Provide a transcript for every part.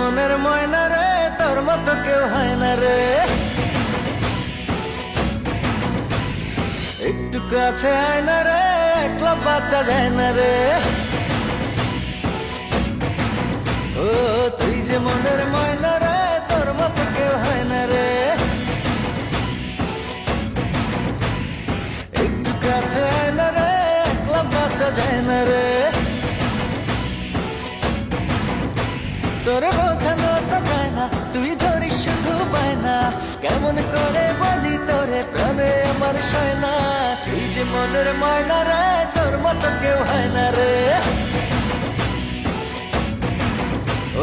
মনের ময়না রে, তোর মতো কেউ হয় না রে। একটু কাছে আয় না রে, একলা বাচ্চা যায় না রে। ও তুই যে মনের ময়না রে, তোর মতো কেউ হয় না রে। একটু কাছে আয় না রে, একলা বাচ্চা যায় না রে। তোরে বোঝানো তো যায় না, তুই ধরিস শুধু বায়না। কেমন করে বলি তোরে, প্রাণে আমার সয় না। তুই যে মনের ময়না রে, তোর মতো কেউ হয় না রে।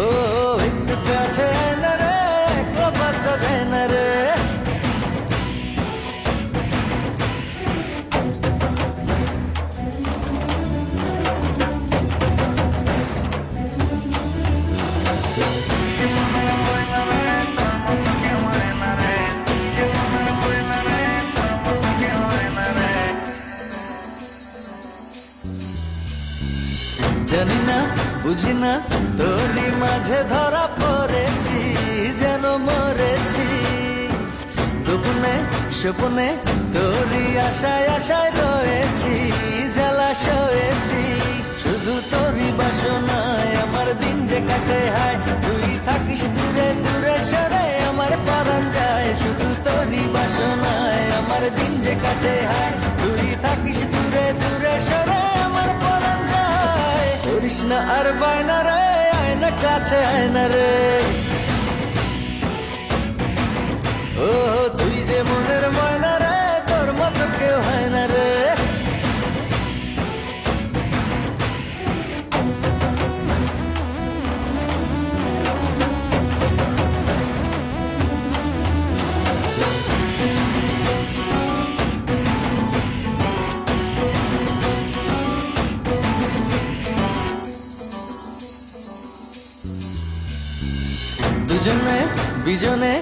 ও একটু কাছে আয় না রে, একলা বাচ্চা যায় না রে। জানি না বুঝি না, তোরই মাঝে ধরা পড়েছি, যেন মরেছি। গোপনে স্বপনে তোরই আশায় আশায় রয়েছি, জ্বালা সয়েছি। শুধু তোরই বাসনায় আমার দিন যে কাটে হায়। তুই থাকিস দূরে দূরে সরে, আমার পরাণ যায়। শুধু তোরই বাসনায় আমার দিন যে কাটে হায়। তুই থাকিস দূরে দূরে সরে, আমার পরাণ যায়। করিস না আর বায়না রে, আয় না কাছে আয় না রে। ও তুই যে মনের ময়না রে, তোর মতো কেউ হয় না রে। দুজনে বিজনে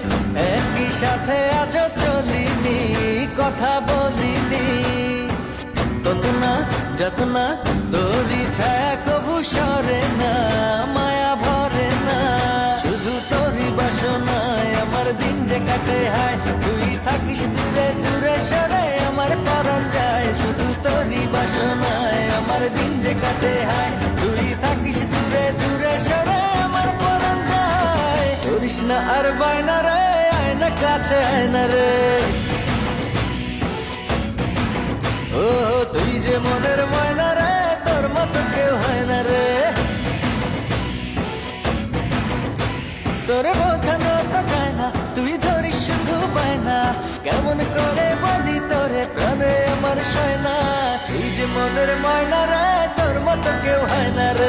একই সাথে আজও চলিনি, কথা বলিনি। তত না যত না তোরই ছায়া কবু সরে না, মায়া ভরে না। শুধু তোরই বাসনায় আমার দিন যে কাটে হায়। তুই থাকিস দূরে দূরে সরে, আমার পরাণ যায়। শুধু তোরই বাসনায় আমার দিন যে কাটে হায়। তুই থাকিস দূরে দূরে সরে, আমার পরাণ যায়। করিস না আর বায়না রে, আয় না কাছে আয় না রে। ও তুই যে মনের ময়না রে, তোর মতো কেউ হয় না রে। তোরে বোঝানো তো যায় না, তুই ধরিস শুধু বায়না। কেমন করে বলি তোরে, প্রাণে আমার সয় না। তুই যে মনের ময়না রে, তোর মতো কেউ হয় না রে।